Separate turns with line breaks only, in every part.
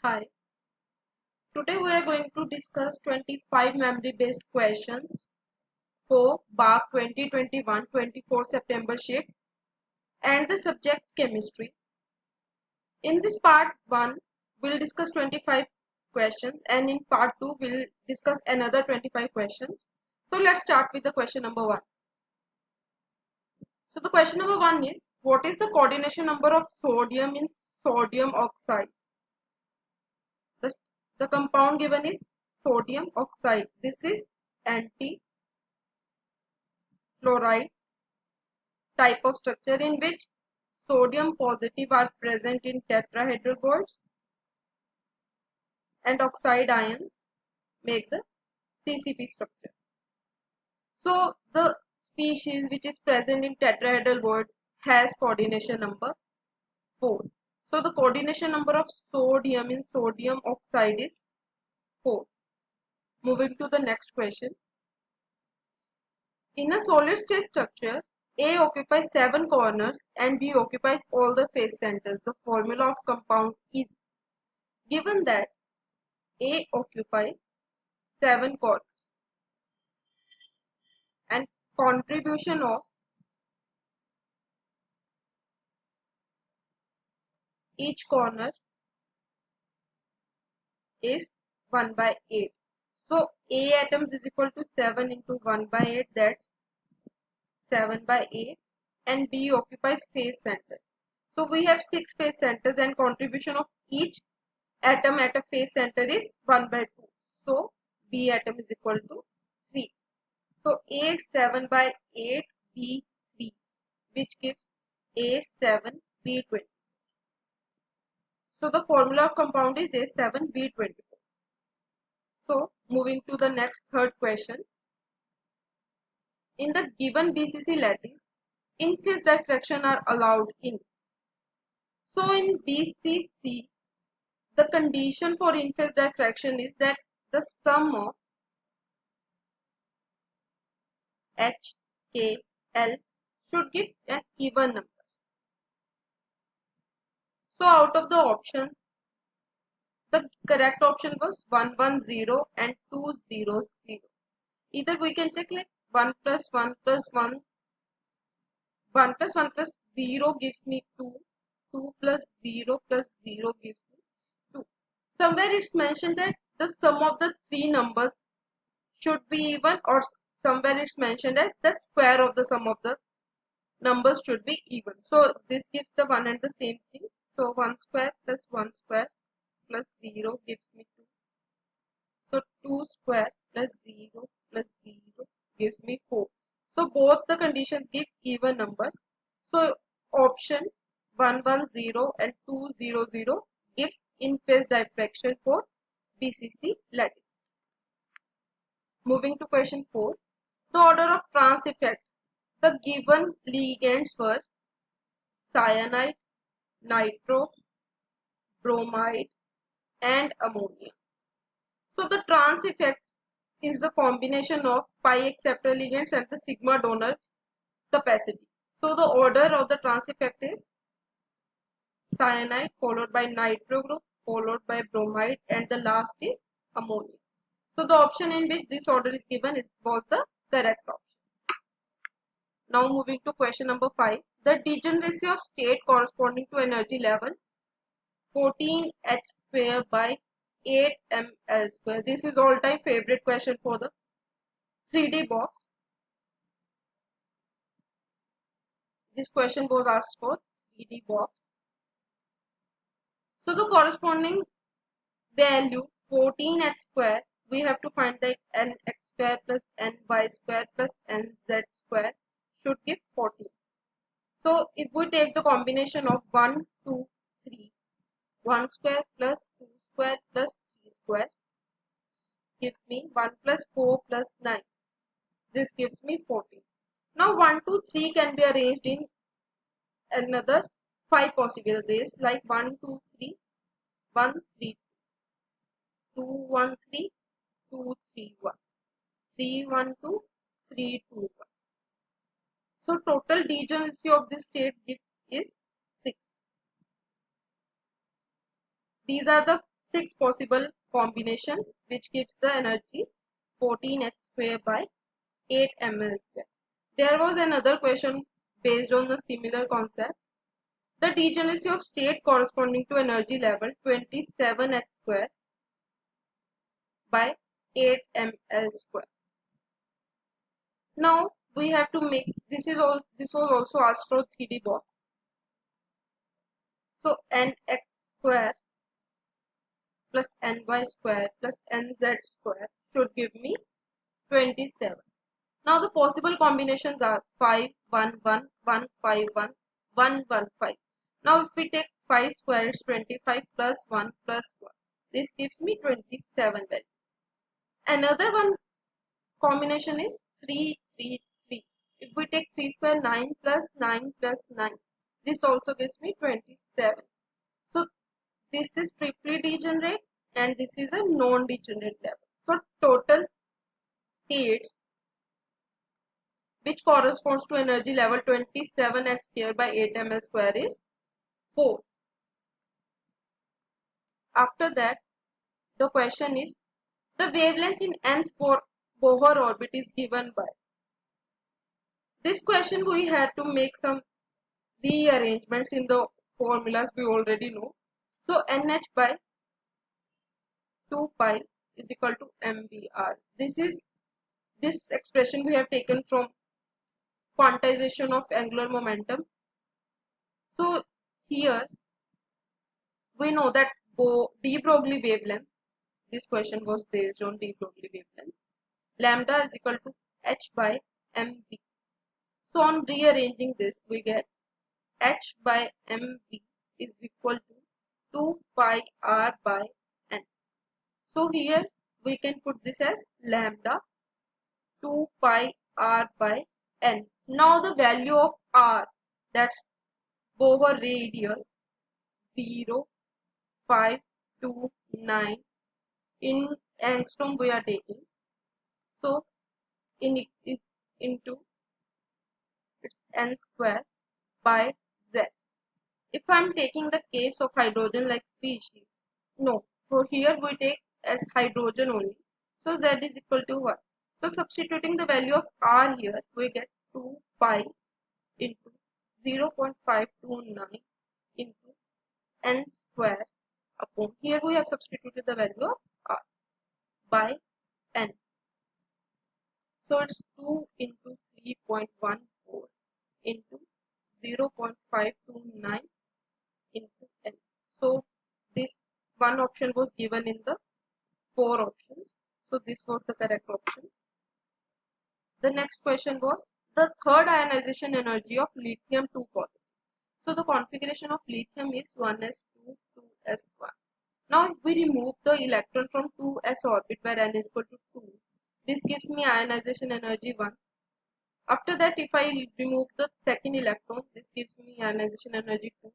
Hi, today we are going to discuss 25 memory-based questions for BARC 2021-24 September shift and the subject chemistry. In this part 1, we'll discuss 25 questions and in part 2, we'll discuss another 25 questions. So let's start with the question number 1. So the question number 1 is, what is the coordination number of sodium in sodium oxide? The compound given is sodium oxide. This is anti-fluoride type of structure in which sodium positive are present in tetrahedral bonds and oxide ions make the CCP structure. So the species which is present in tetrahedral bond has coordination number 4. So the coordination number of sodium in sodium oxide is 4. Moving to the next question. In a solid state structure, A occupies 7 corners and B occupies all the face centers. The formula of compound is given that A occupies 7 corners and contribution of each corner is 1 by 8. So A atoms is equal to 7 into 1 by 8, that's 7 by 8, and B occupies face centers. So we have 6 face centers and contribution of each atom at a face center is 1 by 2. So B atom is equal to 3. So A 7 by 8, B 3, which gives A 7, B 20. So the formula of compound is A7, B 24. So moving to the next third question. In the given BCC lattice, in-phase diffraction are allowed in. So in BCC, the condition for in-phase diffraction is that the sum of H, K, L should give an even number. So out of the options, the correct option was 110 and 200. Either we can check like 1 plus 1 plus 1, 1 plus 1 plus 0 gives me 2, 2 plus 0 plus 0 gives me 2. Somewhere it's mentioned that the sum of the three numbers should be even, or somewhere it's mentioned that the square of the sum of the numbers should be even. So this gives the one and the same thing. So 1 square plus 1 square plus 0 gives me 2. So 2 square plus 0 plus 0 gives me 4. So both the conditions give even numbers. So option 110 and 200 gives in-phase diffraction for BCC lattice. Moving to question 4. The order of trans effect. The given ligands were cyanide, nitro, bromide and ammonia. So the trans effect is the combination of pi acceptor ligands and the sigma donor capacity. So the order of the trans effect is cyanide followed by nitro group followed by bromide and the last is ammonia. So the option in which this order is given was the correct option. Now moving to question number 5. The degeneracy of state corresponding to energy level 14H square by 8ml square. This is all time favorite question for the 3D box. This question was asked for 3D box. So the corresponding value 14h square, we have to find that nx square plus ny square plus nz square should give 14. So if we take the combination of 1, 2, 3, 1 square plus 2 square plus 3 square gives me 1 plus 4 plus 9. This gives me 14. Now 1, 2, 3 can be arranged in another 5 possible ways like 1, 2, 3, 1, 3, 2, 1, 3, 2, 3, 1, 3, 1, 2, 3, 2, 1. So total degeneracy of this state is 6. These are the 6 possible combinations which gives the energy 14h square by 8 ml square. There was another question based on the similar concept. The degeneracy of state corresponding to energy level 27h square by 8 ml square. Now we have to make this was also asked for 3D box. So nx square plus ny square plus nz square should give me 27. Now the possible combinations are 5, 1, 1, 1, 5, 1, 1, 1, 5. Now if we take 5 square, it's 25 plus 1 plus 1. This gives me 27 value. Another one combination is 3, 3, 3. If we take 3 square, 9 plus 9 plus 9. This also gives me 27. So this is triply degenerate and this is a non-degenerate level. So total states which corresponds to energy level 27 h square by 8 ml square is 4. After that, the question is the wavelength in nth Bohr orbit is given by. This question we had to make some rearrangements in the formulas we already know. So nh by 2 pi is equal to mvr. This expression we have taken from quantization of angular momentum. So here we know that de Broglie wavelength, this question was based on de Broglie wavelength, lambda is equal to h by mv. So on rearranging this, we get h by mv is equal to 2 pi r by n. So here we can put this as lambda 2 pi r by n. Now the value of r, that's Bohr radius 0, 5, 2, 9. In angstrom we are taking. So into it's n square by z. If I am taking the case of hydrogen like species, no. So here we take as hydrogen only. So z is equal to 1. So substituting the value of r here, we get 2 pi into 0.529 into n square upon, here we have substituted the value of r by n. So it's 2 into 3.14 into 0.529 into n. So this one option was given in the 4 options. So this was the correct option. The next question was the third ionization energy of lithium 2 positive. So the configuration of lithium is 1s2, 2s1. Now if we remove the electron from 2s orbit where n is equal to 2, this gives me ionization energy 1. After that, if I remove the second electron, this gives me ionization energy 2.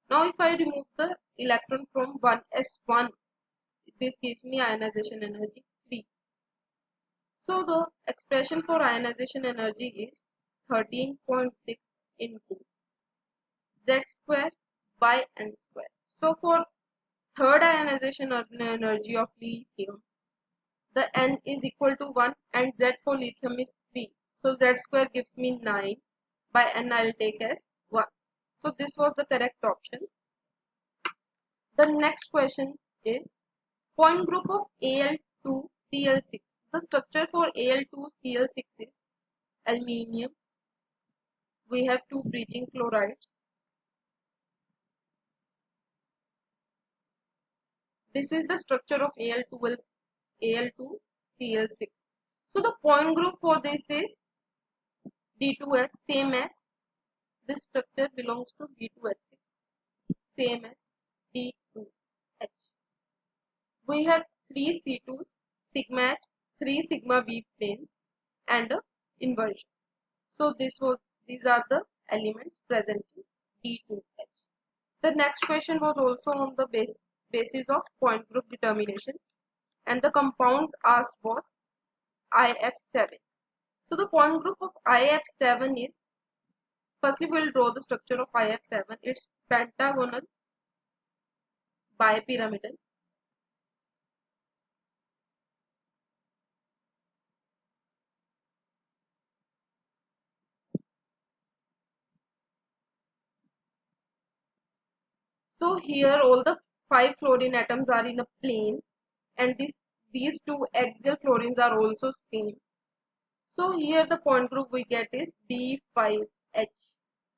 Now if I remove the electron from 1s1, this gives me ionization energy 3. So the expression for ionization energy is 13.6 into z square by n square. So for third ionization energy of lithium, the n is equal to 1 and z for lithium is 3. So z square gives me 9, by n I will take as 1. So this was the correct option. The next question is point group of Al2Cl6. The structure for Al2Cl6 is aluminium. We have 2 bridging chlorides. This is the structure of Al2Cl6. So the point group for this is D2H, same as this structure belongs to D2H6, same as D2H. We have 3 C2s, sigma H, 3 sigma B planes and a inversion. So these are the elements present in D2H. The next question was also on the basis of point group determination, and the compound asked was IF7. So the point group of IF7 is, firstly we will draw the structure of IF7. It's pentagonal bipyramidal. So here all the 5 fluorine atoms are in a plane, and these 2 axial fluorines are also same. So here the point group we get is D5H.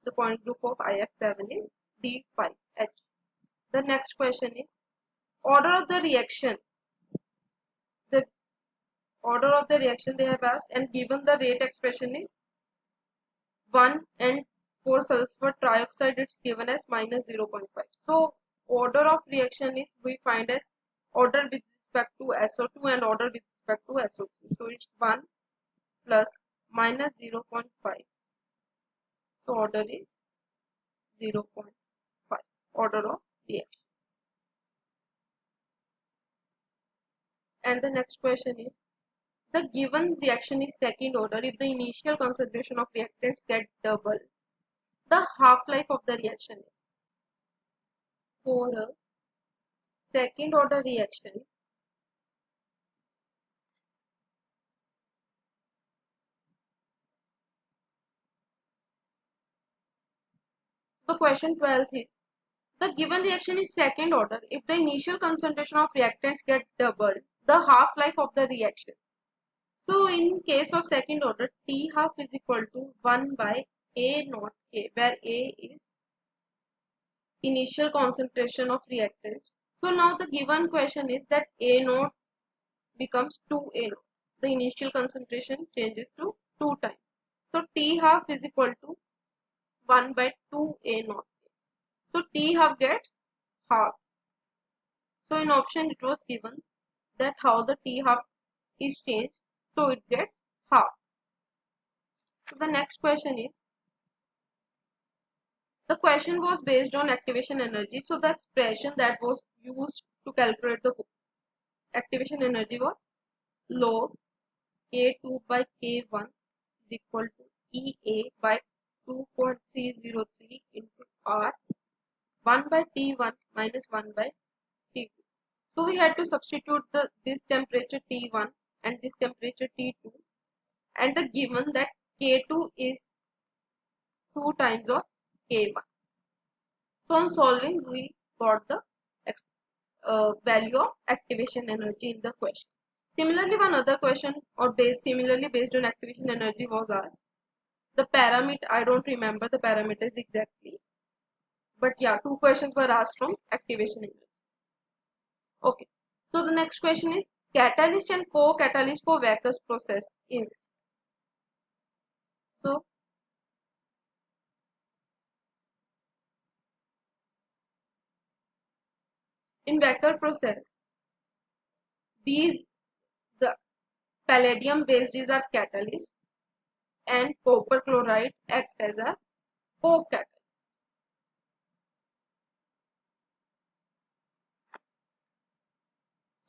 The point group of IF7 is D5H. The next question is order of the reaction. The order of the reaction they have asked, and given the rate expression is 1, and for sulfur trioxide it's given as minus 0.5. So order of reaction is we find as order with respect to SO2 and order with respect to SO3. So it's 1 plus minus 0.5. So order is 0.5. Order of reaction. And the next question is the given reaction is second order if the initial concentration of reactants get double. The half-life of the reaction is for a second order reaction. The question 12 is the given reaction is second order if the initial concentration of reactants get doubled. The half-life of the reaction. So in case of second order, T half is equal to 1 by A naught K, where A is initial concentration of reactants. So now the given question is that A naught becomes 2A naught. The initial concentration changes to 2 times. So T half is equal to 1 by 2A naught. So T half gets half. So in option it was given that how the T half is changed. So it gets half. So the next question is, the question was based on activation energy. So the expression that was used to calculate the activation energy was log K2 by K1 is equal to EA by 2.303 into R 1 by T1 minus 1 by T2. So we had to substitute this temperature T1 and this temperature T2, and the given that K2 is 2 times of K1. So on solving we got the value of activation energy in the question. Similarly, one other question or similarly based on activation energy was asked. The parameter, I don't remember the parameters exactly, but yeah, 2 questions were asked from activation energy. Okay, so the next question is catalyst and co-catalyst for Wacker's process is. So in Wacker process, these the palladium bases are catalyst and copper chloride act as a co-catalyst.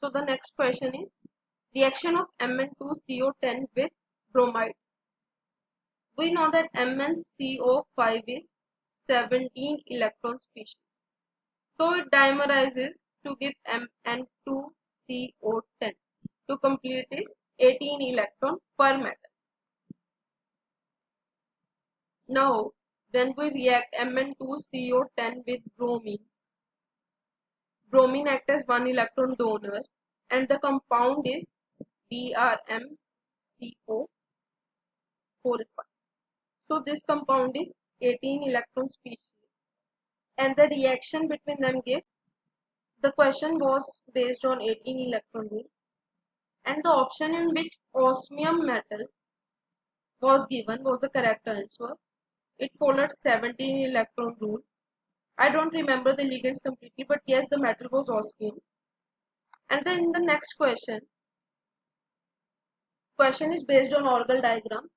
So the next question is reaction of Mn2CO10 with bromide. We know that MnCO5 is 17 electron species. So it dimerizes to give Mn2CO10. To complete is 18 electron per metal. Now when we react Mn2CO10 with bromine, bromine acts as 1 electron donor and the compound is BrMCO4. So this compound is 18 electron species and the reaction between them gives. The question was based on 18 electron rule and the option in which osmium metal was given was the correct answer. It followed 17 electron rule. I don't remember the ligands completely, but yes, the metal was osmium. And then the next question is based on Orgel diagram.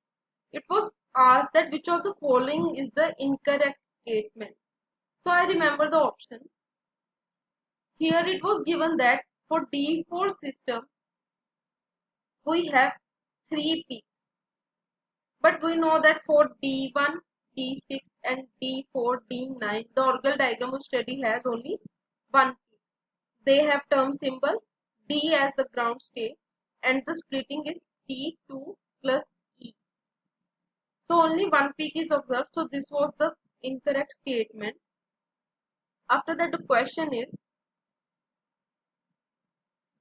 It was asked that which of the following is the incorrect statement. So I remember the option. Here it was given that for D4 system we have 3 peaks. But we know that for D1, D6 and D4, D9 the Orgel diagram of study has only 1 peak. They have term symbol D as the ground state and the splitting is T2 plus E. So only 1 peak is observed. So this was the incorrect statement. After that, the question is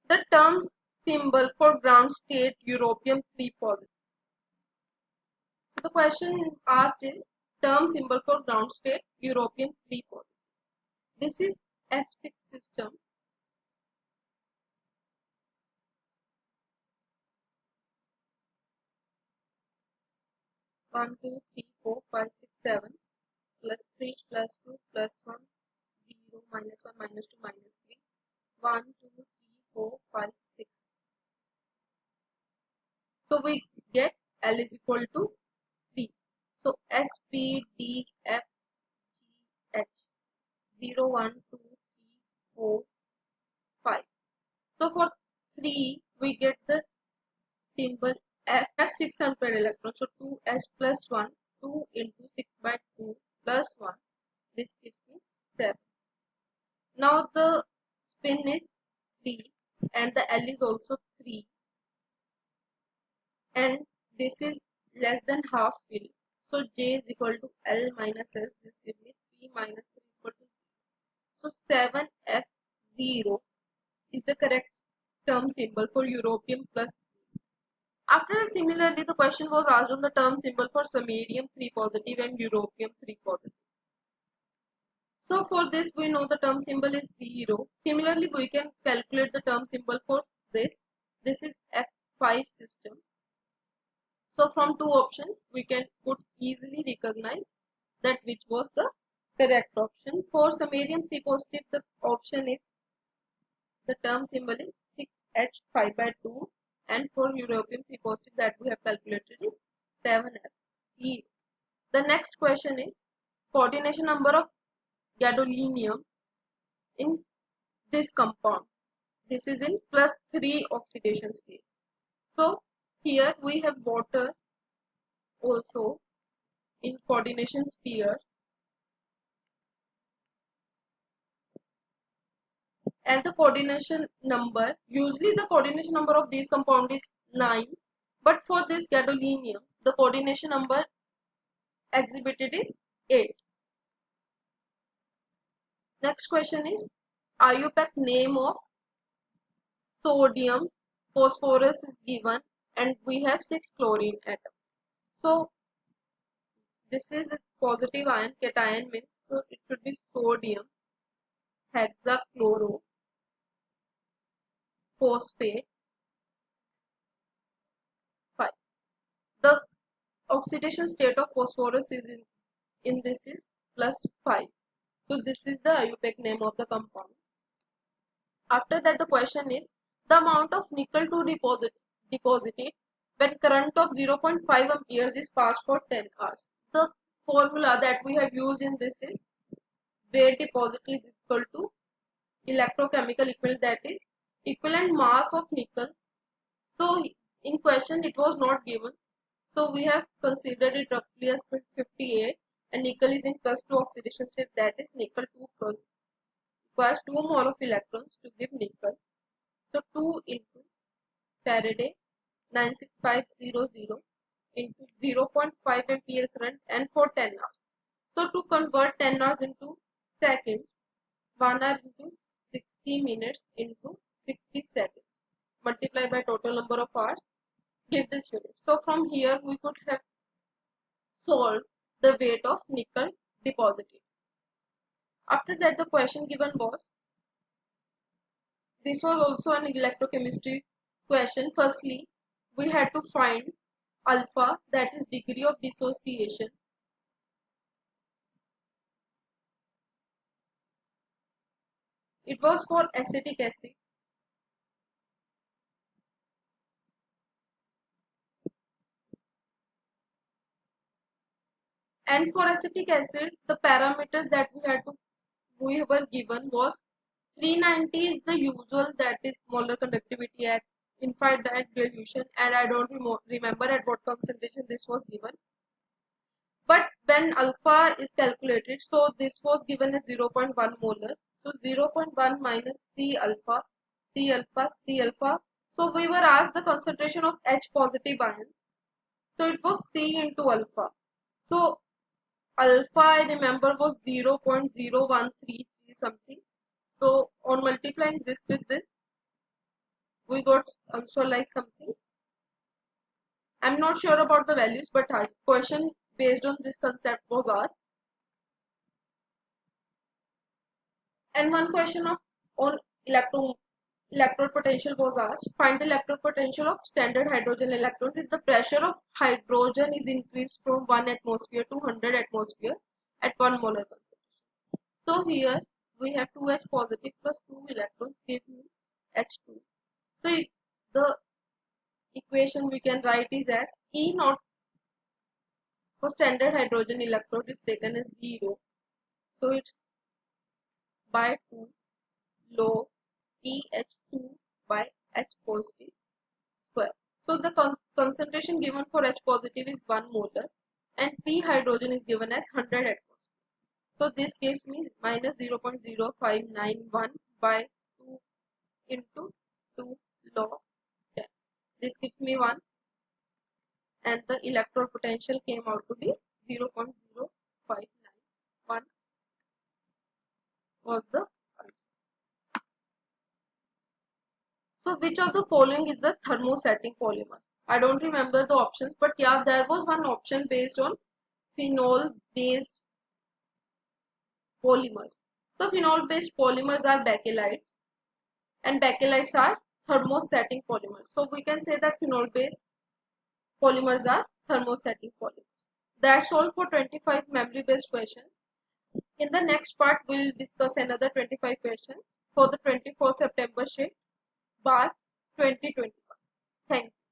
the term symbol for ground state europium 3 positive. The question asked is term symbol for ground state europium 3 positive. This is F6 system. One, two, three, four, five, six, 7 plus 3 plus 2 plus 1 0 minus 1 minus 2 minus 3 1 2 3 4 5 6. So we get L is equal to 3. So S P D F G H 0 1 2 3 4 5. So for 3 we get the symbol F. F 600 electrons. So 2s plus 1 2 into 6 by 2 plus 1. This gives me 7. Now the spin is 3 and the L is also 3 and this is less than half filled. So J is equal to L minus S. This gives me 3 minus 3 equal to 0. So 7F0 is the correct term symbol for europium plus 3. After that, similarly, the question was asked on the term symbol for samarium 3 positive and europium 3 positive. So for this, we know the term symbol is 0. Similarly, we can calculate the term symbol for this. This is F5 system. So from two options, we could easily recognize that which was the correct option. For samarium 3 positive, the option is the term symbol is 6H5 by 2, and for europium 3 positive that we have calculated is 7F0. The next question is coordination number of gadolinium in this compound. This is in +3 oxidation state. So here we have water also in coordination sphere, and the coordination number, usually the coordination number of these compound is 9, but for this gadolinium the coordination number exhibited is 8. Next question is IUPAC name of sodium phosphorus is given and we have 6 chlorine atoms. So this is a positive ion, cation means, so it should be sodium hexachloro phosphate 5. The oxidation state of phosphorus is in this is +5. So this is the IUPAC name of the compound. After that, the question is the amount of nickel to deposited when current of 0.5 amperes is passed for 10 hours. The formula that we have used in this is weight deposit is equal to electrochemical equivalent, that is equivalent mass of nickel. So in question it was not given. So we have considered it roughly as 58, and nickel is in +2 oxidation state, that is nickel 2 plus requires 2 mole of electrons to give nickel. So 2 into Faraday 96500 into 0.5 ampere current and for 10 hours. So to convert 10 hours into seconds, 1 hour into 60 minutes into 60 seconds. Multiply by total number of hours, give this unit. So from here we could have solved the weight of nickel deposited. After that, the question given was, this was also an electrochemistry question. Firstly, we had to find alpha, that is degree of dissociation. It was for acetic acid. And for acetic acid, the parameters that we were given was 390 is the usual, that is molar conductivity at infinite dilution, and I don't remember at what concentration this was given. But when alpha is calculated, so this was given as 0.1 molar. So 0.1 minus C alpha, C alpha, C alpha. So we were asked the concentration of H positive ion. So it was C into alpha. So alpha, I remember, was 0.0133 something. So on multiplying this with this, we got also like something. I'm not sure about the values, but question based on this concept was asked. And one question of on electrode potential was asked. Find the electrode potential of standard hydrogen electron if the pressure of hydrogen is increased from 1 atmosphere to 100 atmosphere at 1 molar concentration. So here we have 2H positive plus 2 electrons give me H2. So the equation we can write is as E naught for standard hydrogen electrode is taken as 0. So it's by 2 log EH2 by H positive square. So the concentration given for H positive is 1 molar and P hydrogen is given as 100 atmosphere. So this gives me minus 0.0591 by 2 into 2 log 10. This gives me 1 and the electrode potential came out to be 0.0591 was the answer. So which of the following is the thermosetting polymer? I don't remember the options, but yeah, there was one option based on phenol based polymers. So phenol based polymers are bakelite and bakelites are thermosetting polymers. So we can say that phenol based polymers are thermosetting polymers. That's all for 25 memory based questions. In the next part, we'll discuss another 25 questions for the 24 September shift bar 2021. Thank you.